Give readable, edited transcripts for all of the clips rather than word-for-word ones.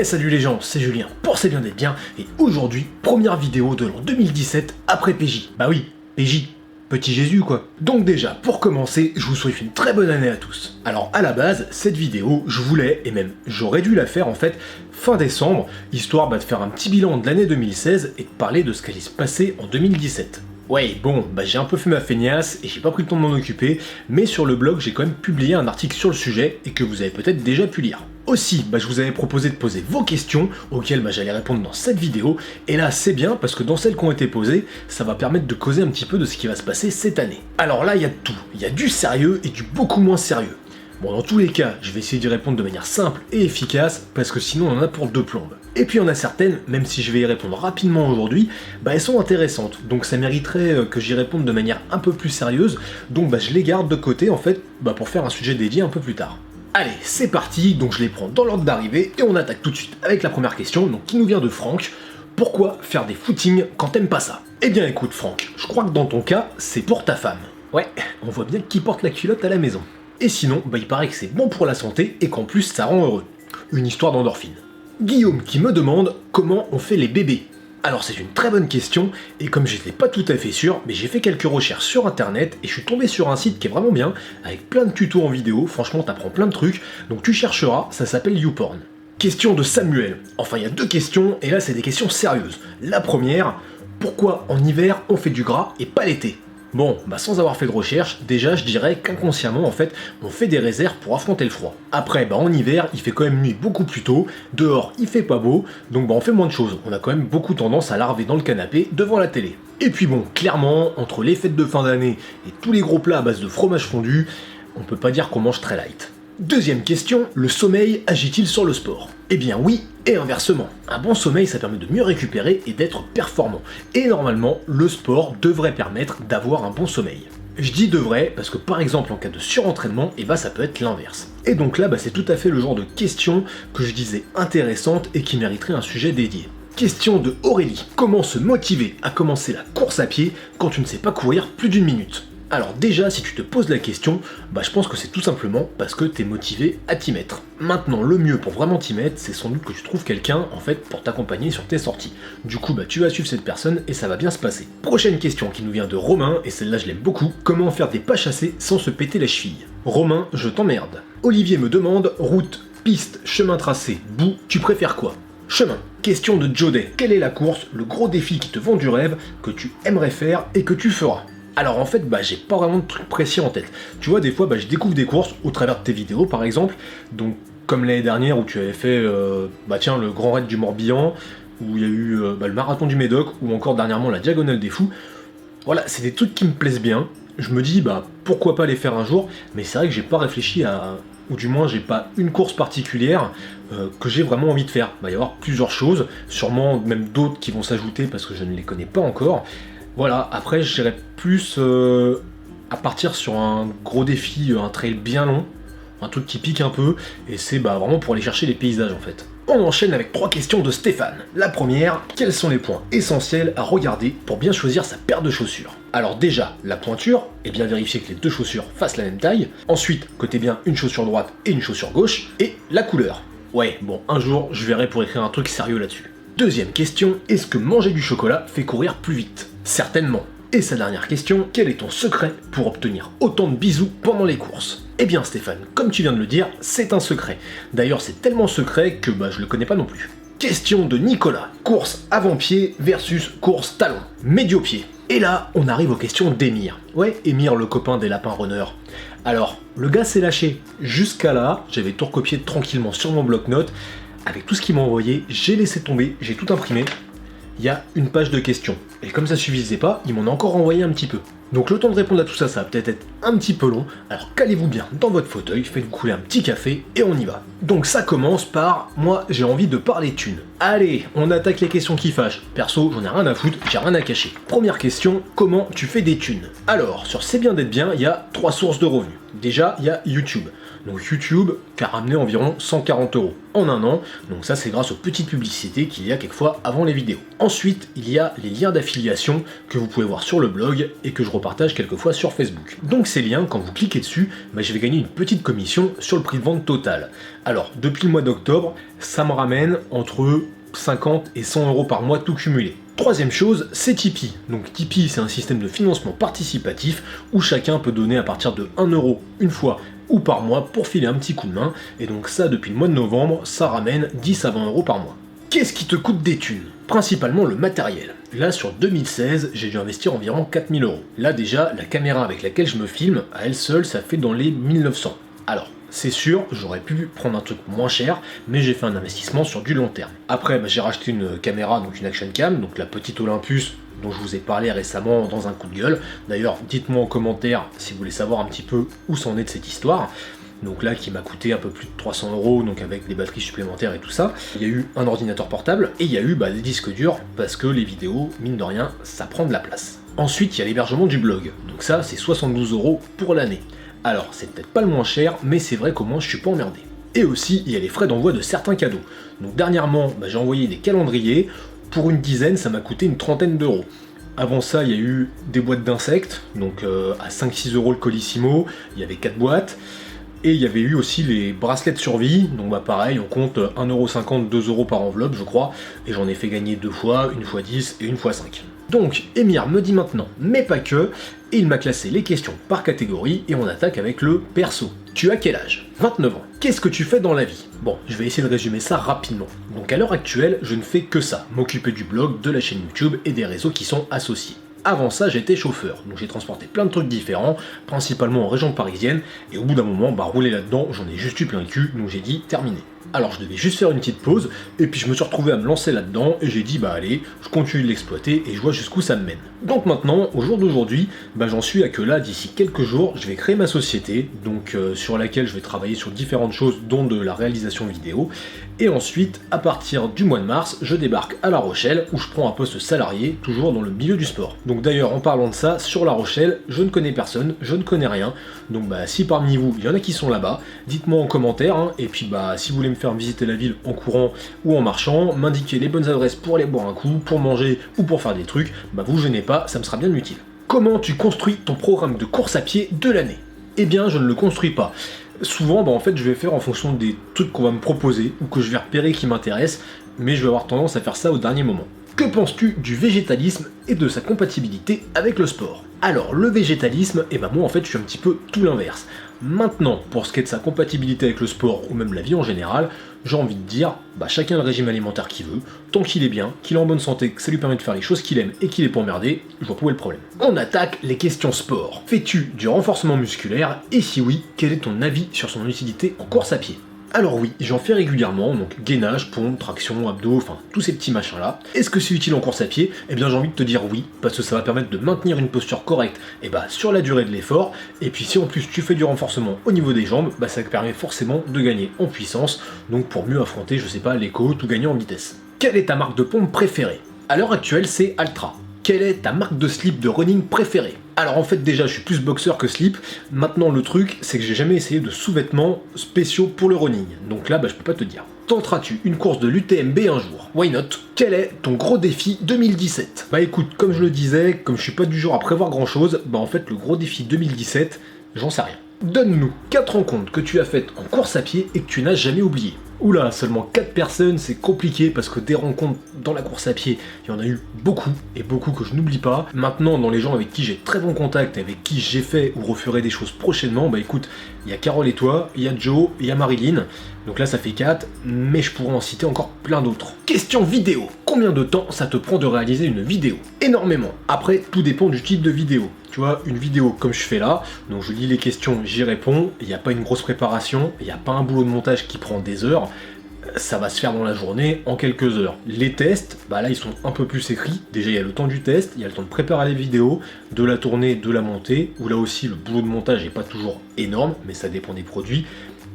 Salut les gens, c'est Julien pour C'est bien d'être bien, et aujourd'hui, première vidéo de l'an 2017 après PJ. Bah oui, PJ, petit Jésus quoi. Donc déjà, pour commencer, je vous souhaite une très bonne année à tous. Alors à la base, cette vidéo, je voulais, et même j'aurais dû la faire en fait, fin décembre, histoire de faire un petit bilan de l'année 2016 et de parler de ce qui allait se passer en 2017. Ouais, bon, j'ai un peu fait ma feignasse et j'ai pas pris le temps de m'en occuper, mais sur le blog, j'ai quand même publié un article sur le sujet et que vous avez peut-être déjà pu lire. Aussi, je vous avais proposé de poser vos questions, auxquelles j'allais répondre dans cette vidéo, et là c'est bien parce que dans celles qui ont été posées, ça va permettre de causer un petit peu de ce qui va se passer cette année. Alors là, il y a de tout, il y a du sérieux et du beaucoup moins sérieux. Bon, dans tous les cas, je vais essayer d'y répondre de manière simple et efficace, parce que sinon on en a pour deux plombes. Et puis il y en a certaines, même si je vais y répondre rapidement aujourd'hui, elles sont intéressantes, donc ça mériterait que j'y réponde de manière un peu plus sérieuse, donc je les garde de côté en fait, pour faire un sujet dédié un peu plus tard. Allez, c'est parti, donc je les prends dans l'ordre d'arrivée, et on attaque tout de suite avec la première question, donc qui nous vient de Franck. Pourquoi faire des footings quand t'aimes pas ça? Eh bien écoute Franck, je crois que dans ton cas, c'est pour ta femme. Ouais, on voit bien qui porte la culotte à la maison. Et sinon, il paraît que c'est bon pour la santé et qu'en plus ça rend heureux. Une histoire d'endorphine. Guillaume qui me demande comment on fait les bébés. Alors c'est une très bonne question, et comme j'étais pas tout à fait sûr, j'ai fait quelques recherches sur internet et je suis tombé sur un site qui est vraiment bien, avec plein de tutos en vidéo, franchement t'apprends plein de trucs, donc tu chercheras, ça s'appelle YouPorn. Question de Samuel. Enfin il y a deux questions, et là c'est des questions sérieuses. La première, pourquoi en hiver on fait du gras et pas l'été? Bon, sans avoir fait de recherche, déjà je dirais qu'inconsciemment en fait, on fait des réserves pour affronter le froid. Après, en hiver, il fait quand même nuit beaucoup plus tôt, dehors il fait pas beau, donc on fait moins de choses. On a quand même beaucoup tendance à larver dans le canapé devant la télé. Et puis clairement, entre les fêtes de fin d'année et tous les gros plats à base de fromage fondu, on peut pas dire qu'on mange très light. Deuxième question, le sommeil agit-il sur le sport? Eh bien oui, et inversement. Un bon sommeil, ça permet de mieux récupérer et d'être performant. Et normalement, le sport devrait permettre d'avoir un bon sommeil. Je dis devrait parce que par exemple en cas de surentraînement, ça peut être l'inverse. Et donc là, c'est tout à fait le genre de question que je disais intéressante et qui mériterait un sujet dédié. Question de Aurélie. Comment se motiver à commencer la course à pied quand tu ne sais pas courir plus d'une minute? Alors déjà, si tu te poses la question, je pense que c'est tout simplement parce que t'es motivé à t'y mettre. Maintenant, le mieux pour vraiment t'y mettre, c'est sans doute que tu trouves quelqu'un, en fait, pour t'accompagner sur tes sorties. Du coup, tu vas suivre cette personne et ça va bien se passer. Prochaine question qui nous vient de Romain, et celle-là je l'aime beaucoup. Comment faire des pas chassés sans se péter la cheville? Romain, je t'emmerde. Olivier me demande, route, piste, chemin tracé, bout, tu préfères quoi? Chemin. Question de Joday. Quelle est la course, le gros défi qui te vend du rêve, que tu aimerais faire et que tu feras? Alors en fait, j'ai pas vraiment de truc précis en tête. Tu vois, des fois, je découvre des courses au travers de tes vidéos, par exemple. Donc, comme l'année dernière où tu avais fait, le Grand Raid du Morbihan, où il y a eu le Marathon du Médoc, ou encore dernièrement la Diagonale des Fous. Voilà, c'est des trucs qui me plaisent bien. Je me dis, pourquoi pas les faire un jour, mais c'est vrai que j'ai pas réfléchi à... ou du moins, j'ai pas une course particulière que j'ai vraiment envie de faire. Il va y avoir plusieurs choses, sûrement même d'autres qui vont s'ajouter parce que je ne les connais pas encore. Voilà, après j'irai plus à partir sur un gros défi, un trail bien long, un truc qui pique un peu, et c'est vraiment pour aller chercher les paysages en fait. On enchaîne avec 3 questions de Stéphane. La première, quels sont les points essentiels à regarder pour bien choisir sa paire de chaussures? Alors déjà, la pointure, et bien vérifier que les deux chaussures fassent la même taille. Ensuite, que t'aies bien une chaussure droite et une chaussure gauche, et la couleur. Ouais, un jour je verrai pour écrire un truc sérieux là-dessus. Deuxième question, est-ce que manger du chocolat fait courir plus vite? Certainement. Et sa dernière question, quel est ton secret pour obtenir autant de bisous pendant les courses? Eh bien Stéphane, comme tu viens de le dire, c'est un secret. D'ailleurs c'est tellement secret que je le connais pas non plus. Question de Nicolas, course avant-pied versus course talon, médio-pied. Et là, on arrive aux questions d'Émir. Ouais, Émir, le copain des lapins runners. Alors, le gars s'est lâché. Jusqu'à là, j'avais tout recopié tranquillement sur mon bloc-notes. Avec tout ce qu'il m'a envoyé, j'ai laissé tomber, j'ai tout imprimé. Il y a une page de questions. Et comme ça suffisait pas, il m'en a encore envoyé un petit peu. Donc le temps de répondre à tout ça, ça va peut-être être un petit peu long, alors calez-vous bien dans votre fauteuil, faites-vous couler un petit café, et on y va. Donc ça commence par, moi j'ai envie de parler thunes. Allez, on attaque les questions qui fâchent. Perso, j'en ai rien à foutre, j'ai rien à cacher. Première question, comment tu fais des thunes? Alors, sur C'est bien d'être bien, il y a 3 sources de revenus. Déjà, il y a YouTube. Donc YouTube qui a ramené environ 140 € en un an, donc ça c'est grâce aux petites publicités qu'il y a quelquefois avant les vidéos. Ensuite, il y a les liens d'affiliation que vous pouvez voir sur le blog et que je repartage quelquefois sur Facebook. Donc ces liens, quand vous cliquez dessus, je vais gagner une petite commission sur le prix de vente total. Alors, depuis le mois d'octobre, ça me ramène entre 50 et 100 € par mois tout cumulé. Troisième chose, c'est Tipeee. Donc Tipeee, c'est un système de financement participatif où chacun peut donner à partir de 1 € une fois ou par mois pour filer un petit coup de main. Et donc ça, depuis le mois de novembre, ça ramène 10 à 20 € par mois. Qu'est-ce qui te coûte des thunes? Principalement le matériel. Là, sur 2016, j'ai dû investir environ 4000 €. Là déjà, la caméra avec laquelle je me filme, à elle seule, ça fait dans les 1900. Alors, c'est sûr, j'aurais pu prendre un truc moins cher, mais j'ai fait un investissement sur du long terme. Après, j'ai racheté une caméra, donc une action cam, donc la petite Olympus dont je vous ai parlé récemment dans un coup de gueule. D'ailleurs, dites-moi en commentaire si vous voulez savoir un petit peu où c'en est de cette histoire. Donc là, qui m'a coûté un peu plus de 300 €, donc avec des batteries supplémentaires et tout ça. Il y a eu un ordinateur portable, et il y a eu des disques durs, parce que les vidéos, mine de rien, ça prend de la place. Ensuite, il y a l'hébergement du blog. Donc ça, c'est 72 € pour l'année. Alors, c'est peut-être pas le moins cher, mais c'est vrai qu'au moins je suis pas emmerdé. Et aussi, il y a les frais d'envoi de certains cadeaux. Donc dernièrement, j'ai envoyé des calendriers. Pour une dizaine, ça m'a coûté une trentaine d'euros. Avant ça, il y a eu des boîtes d'insectes, donc à 5-6 € le Colissimo, il y avait 4 boîtes. Et il y avait eu aussi les bracelets de survie, donc pareil, on compte 1,50 €, 2 € par enveloppe, je crois, et j'en ai fait gagner 2 fois, une fois 10 et une fois 5. Donc, Emir me dit maintenant, mais pas que, et il m'a classé les questions par catégorie, et on attaque avec le perso. Tu as quel âge? 29 ans. Qu'est-ce que tu fais dans la vie? Bon, je vais essayer de résumer ça rapidement. Donc à l'heure actuelle, je ne fais que ça, m'occuper du blog, de la chaîne YouTube et des réseaux qui sont associés. Avant ça, j'étais chauffeur, donc j'ai transporté plein de trucs différents, principalement en région parisienne, et au bout d'un moment, rouler là-dedans, j'en ai juste eu plein le cul, donc j'ai dit terminé. Alors je devais juste faire une petite pause, et puis je me suis retrouvé à me lancer là-dedans, et j'ai dit allez, je continue de l'exploiter, et je vois jusqu'où ça me mène. Donc maintenant, au jour d'aujourd'hui, j'en suis à que là, d'ici quelques jours, je vais créer ma société, donc sur laquelle je vais travailler sur différentes choses, dont de la réalisation vidéo, et ensuite, à partir du mois de mars, je débarque à La Rochelle, où je prends un poste salarié, toujours dans le milieu du sport. Donc d'ailleurs, en parlant de ça, sur La Rochelle, je ne connais personne, je ne connais rien, donc si parmi vous, il y en a qui sont là-bas, dites-moi en commentaire, et puis si vous voulez me faire visiter la ville en courant ou en marchant, m'indiquer les bonnes adresses pour aller boire un coup, pour manger ou pour faire des trucs, vous gênez pas, ça me sera bien utile. Comment tu construis ton programme de course à pied de l'année? Eh bien, je ne le construis pas. Souvent, en fait, je vais faire en fonction des trucs qu'on va me proposer ou que je vais repérer qui m'intéressent, mais je vais avoir tendance à faire ça au dernier moment. Que penses-tu du végétalisme et de sa compatibilité avec le sport? Alors, le végétalisme, moi en fait, je suis un petit peu tout l'inverse. Maintenant, pour ce qui est de sa compatibilité avec le sport ou même la vie en général, j'ai envie de dire, chacun le régime alimentaire qu'il veut, tant qu'il est bien, qu'il est en bonne santé, que ça lui permet de faire les choses qu'il aime et qu'il est pas emmerdé, je vois pas où est le problème. On attaque les questions sport. Fais-tu du renforcement musculaire? Et si oui, quel est ton avis sur son utilité en course à pied? Alors oui, j'en fais régulièrement, donc gainage, pompe, traction, abdos, tous ces petits machins là. Est-ce que c'est utile en course à pied? Eh bien j'ai envie de te dire oui, parce que ça va permettre de maintenir une posture correcte sur la durée de l'effort, et puis si en plus tu fais du renforcement au niveau des jambes, ça te permet forcément de gagner en puissance, donc pour mieux affronter, je sais pas, les côtes ou gagner en vitesse. Quelle est ta marque de pompe préférée? À l'heure actuelle, c'est Altra. Quelle est ta marque de slip de running préférée? Alors en fait déjà je suis plus boxeur que slip, maintenant le truc c'est que j'ai jamais essayé de sous-vêtements spéciaux pour le running, donc là je peux pas te dire. Tenteras-tu une course de l'UTMB un jour? Why not? Quel est ton gros défi 2017? Écoute, comme je le disais, comme je suis pas du genre à prévoir grand chose, en fait le gros défi 2017, j'en sais rien. Donne-nous 4 rencontres que tu as faites en course à pied et que tu n'as jamais oubliées. Oula, seulement 4 personnes, c'est compliqué parce que des rencontres dans la course à pied, il y en a eu beaucoup, et beaucoup que je n'oublie pas. Maintenant, dans les gens avec qui j'ai très bon contact, avec qui j'ai fait ou referai des choses prochainement, écoute, il y a Carole et toi, il y a Joe, il y a Marilyn, donc là ça fait 4, mais je pourrais en citer encore plein d'autres. Question vidéo. Combien de temps ça te prend de réaliser une vidéo? Énormément. Après, tout dépend du type de vidéo. Tu vois, une vidéo comme je fais là, donc je lis les questions, j'y réponds, il n'y a pas une grosse préparation, il n'y a pas un boulot de montage qui prend des heures, ça va se faire dans la journée en quelques heures. Les tests, là ils sont un peu plus écrits, déjà il y a le temps du test, il y a le temps de préparer les vidéos, de la tourner, de la monter, où là aussi le boulot de montage n'est pas toujours énorme, mais ça dépend des produits.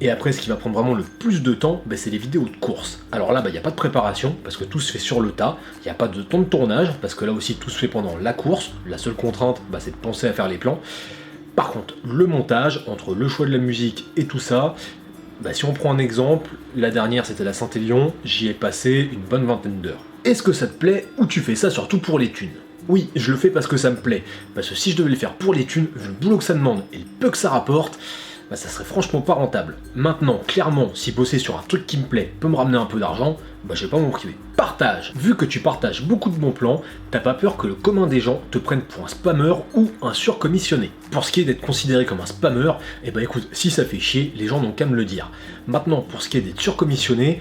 Et après, ce qui va prendre vraiment le plus de temps, c'est les vidéos de course. Alors là, il n'y a pas de préparation, parce que tout se fait sur le tas. Il n'y a pas de temps de tournage, parce que là aussi, tout se fait pendant la course. La seule contrainte, c'est de penser à faire les plans. Par contre, le montage, entre le choix de la musique et tout ça, bah si on prend un exemple, la dernière c'était la Saint-Élion, j'y ai passé une bonne vingtaine d'heures. Est-ce que ça te plaît ou tu fais ça surtout pour les thunes? Oui, je le fais parce que ça me plaît, parce que si je devais le faire pour les thunes, vu le boulot que ça demande et le peu que ça rapporte, bah ça serait franchement pas rentable. Maintenant, clairement, si bosser sur un truc qui me plaît peut me ramener un peu d'argent, bah je vais pas m'en priver. Partage. Vu que tu partages beaucoup de bons plans, t'as pas peur que le commun des gens te prenne pour un spammer ou un surcommissionné. Pour ce qui est d'être considéré comme un spammer, eh bah écoute, si ça fait chier, les gens n'ont qu'à me le dire. Maintenant, pour ce qui est d'être surcommissionné,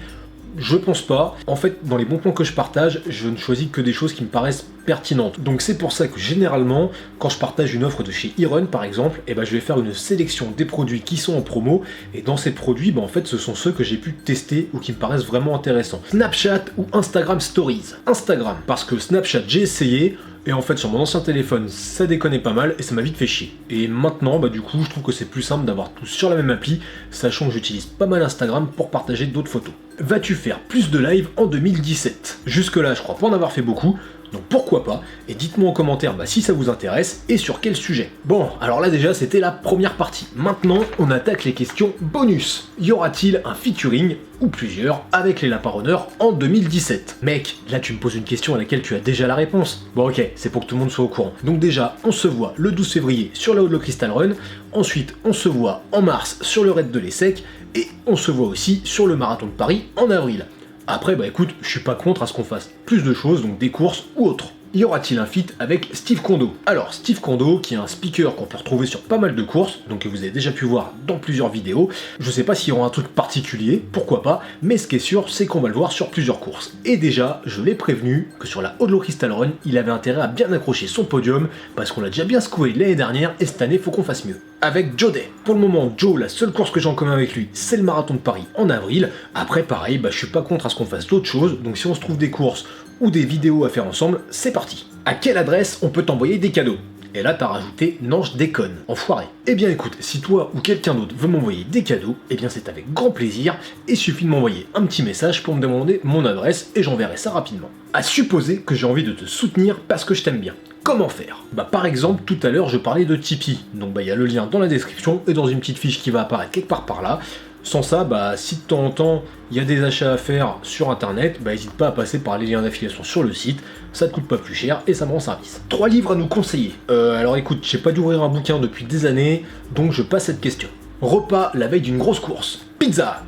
je pense pas. En fait, dans les bons plans que je partage, je ne choisis que des choses qui me paraissent pertinentes. Donc c'est pour ça que généralement, quand je partage une offre de chez Iron par exemple, je vais faire une sélection des produits qui sont en promo, et dans ces produits, en fait, ce sont ceux que j'ai pu tester ou qui me paraissent vraiment intéressants. Snapchat ou Instagram Stories. Instagram, parce que Snapchat, j'ai essayé, et en fait sur mon ancien téléphone ça déconnait pas mal et ça m'a vite fait chier. Et maintenant du coup je trouve que c'est plus simple d'avoir tout sur la même appli, sachant que j'utilise pas mal Instagram pour partager d'autres photos. Vas-tu faire plus de live en 2017? Jusque là je crois pas en avoir fait beaucoup, donc pourquoi pas, et dites-moi en commentaire si ça vous intéresse et sur quel sujet. Bon, alors là déjà c'était la première partie. Maintenant on attaque les questions bonus. Y aura-t-il un featuring, ou plusieurs, avec les Lapins Runners en 2017? Mec, là tu me poses une question à laquelle tu as déjà la réponse. Bon ok, c'est pour que tout le monde soit au courant. Donc déjà, on se voit le 12 février sur la Outlaw Crystal Run, ensuite on se voit en mars sur le raid de l'ESSEC, et on se voit aussi sur le marathon de Paris en avril. Après, écoute, je suis pas contre à ce qu'on fasse plus de choses, donc des courses ou autres. Y aura-t-il un feat avec Steve Kondo? Alors, Steve Kondo, qui est un speaker qu'on peut retrouver sur pas mal de courses, donc que vous avez déjà pu voir dans plusieurs vidéos, je sais pas s'il y aura un truc particulier, pourquoi pas, mais ce qui est sûr, c'est qu'on va le voir sur plusieurs courses. Et déjà, je l'ai prévenu que sur la Outlaw Crystal Run, il avait intérêt à bien accrocher son podium, parce qu'on l'a déjà bien secoué l'année dernière, et cette année, faut qu'on fasse mieux. Avec Joe Day. Pour le moment, Joe, la seule course que j'ai en commun avec lui, c'est le marathon de Paris en avril. Après, pareil, je suis pas contre à ce qu'on fasse d'autres choses, donc si on se trouve des courses ou des vidéos à faire ensemble, c'est parti. À quelle adresse on peut t'envoyer des cadeaux? Et là t'as rajouté non je déconne, enfoiré. Eh bien écoute, si toi ou quelqu'un d'autre veut m'envoyer des cadeaux, c'est avec grand plaisir, et suffit de m'envoyer un petit message pour me demander mon adresse et j'enverrai ça rapidement. À supposer que j'ai envie de te soutenir parce que je t'aime bien. Comment faire? Par exemple, tout à l'heure je parlais de Tipeee, donc il y a le lien dans la description et dans une petite fiche qui va apparaître quelque part par là. Sans ça, si de temps en temps il y a des achats à faire sur internet, n'hésite pas à passer par les liens d'affiliation sur le site, ça te coûte pas plus cher et ça me rend service. 3 livres à nous conseiller. Alors écoute, j'ai pas dû ouvrir un bouquin depuis des années, donc je passe cette question. Repas la veille d'une grosse course. Pizza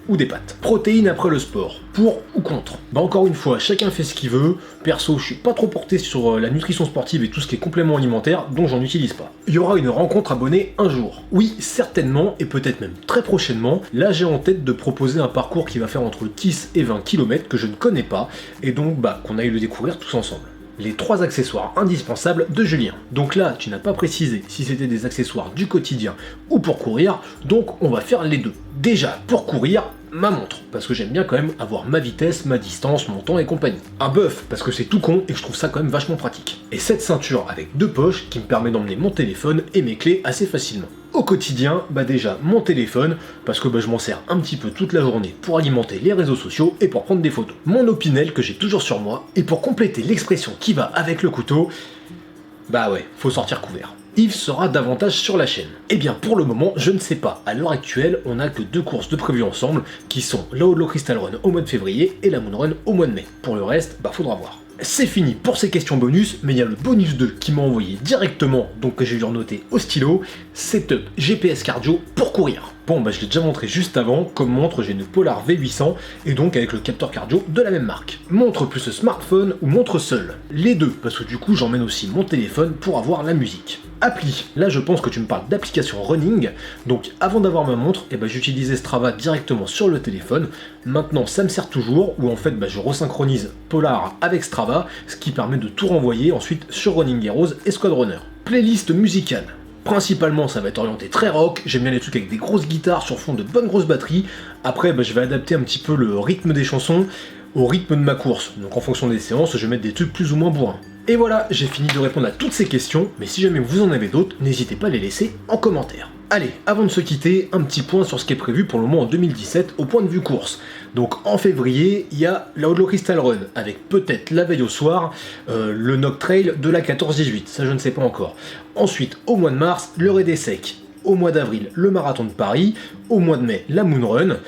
ou des pâtes. Protéines après le sport, pour ou contre? Encore une fois, chacun fait ce qu'il veut. Perso, je suis pas trop porté sur la nutrition sportive et tout ce qui est complément alimentaire, donc j'en utilise pas. Il y aura une rencontre abonnée un jour. Oui, certainement, et peut-être même très prochainement. Là, j'ai en tête de proposer un parcours qui va faire entre 10 et 20 km que je ne connais pas, et donc qu'on aille le découvrir tous ensemble. Les 3 accessoires indispensables de Julien. Donc là, tu n'as pas précisé si c'était des accessoires du quotidien ou pour courir, donc on va faire les deux. Déjà, pour courir, ma montre, parce que j'aime bien quand même avoir ma vitesse, ma distance, mon temps et compagnie. Un bœuf, parce que c'est tout con et que je trouve ça quand même vachement pratique. Et cette ceinture avec 2 poches qui me permet d'emmener mon téléphone et mes clés assez facilement. Au quotidien, déjà mon téléphone, parce que je m'en sers un petit peu toute la journée pour alimenter les réseaux sociaux et pour prendre des photos. Mon Opinel que j'ai toujours sur moi, et pour compléter l'expression qui va avec le couteau, faut sortir couvert. Yves sera davantage sur la chaîne. Eh bien pour le moment, je ne sais pas. À l'heure actuelle, on a que 2 courses de prévues ensemble, qui sont la Outlaw Crystal Run au mois de février et la Moon Run au mois de mai. Pour le reste, faudra voir. C'est fini pour ces questions bonus, mais il y a le bonus 2 qui m'a envoyé directement, donc que j'ai dû renoter au stylo, Setup GPS Cardio pour courir. Bon, je l'ai déjà montré juste avant, comme montre j'ai une Polar V800, et donc avec le capteur cardio de la même marque. Montre plus smartphone ou montre seule? Les deux, parce que du coup j'emmène aussi mon téléphone pour avoir la musique. Appli, là je pense que tu me parles d'application running, donc avant d'avoir ma montre, j'utilisais Strava directement sur le téléphone. Maintenant ça me sert toujours, où en fait je resynchronise Polar avec Strava, ce qui permet de tout renvoyer ensuite sur Running Heroes et Squad Runner. Playlist musicale. Principalement ça va être orienté très rock, j'aime bien les trucs avec des grosses guitares sur fond de bonnes grosses batteries. Après je vais adapter un petit peu le rythme des chansons au rythme de ma course, donc en fonction des séances je vais mettre des trucs plus ou moins bourrins. Et voilà, j'ai fini de répondre à toutes ces questions, mais si jamais vous en avez d'autres, n'hésitez pas à les laisser en commentaire. Allez, avant de se quitter, un petit point sur ce qui est prévu pour le moment en 2017 au point de vue course. Donc en février, il y a la Holo Crystal Run, avec peut-être la veille au soir, le Nock Trail de la 14-18, ça je ne sais pas encore. Ensuite, au mois de mars, le Raid des Secs. Au mois d'avril, le Marathon de Paris. Au mois de mai, la Moon Run.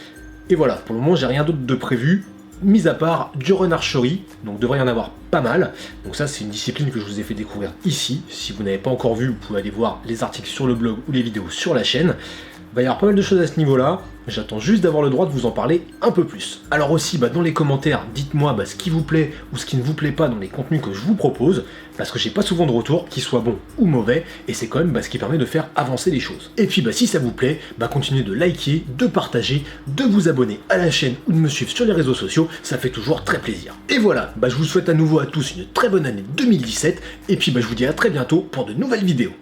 Et voilà, pour le moment, j'ai rien d'autre de prévu, mis à part du run archery, donc devrait y en avoir pas mal. Donc ça, c'est une discipline que je vous ai fait découvrir ici. Si vous n'avez pas encore vu, vous pouvez aller voir les articles sur le blog ou les vidéos sur la chaîne. Il va y avoir pas mal de choses à ce niveau-là, j'attends juste d'avoir le droit de vous en parler un peu plus. Alors aussi, dans les commentaires, dites-moi ce qui vous plaît ou ce qui ne vous plaît pas dans les contenus que je vous propose, parce que j'ai pas souvent de retour, qu'ils soient bons ou mauvais, et c'est quand même ce qui permet de faire avancer les choses. Et puis si ça vous plaît, continuez de liker, de partager, de vous abonner à la chaîne ou de me suivre sur les réseaux sociaux, ça fait toujours très plaisir. Et voilà, je vous souhaite à nouveau à tous une très bonne année 2017, et puis je vous dis à très bientôt pour de nouvelles vidéos.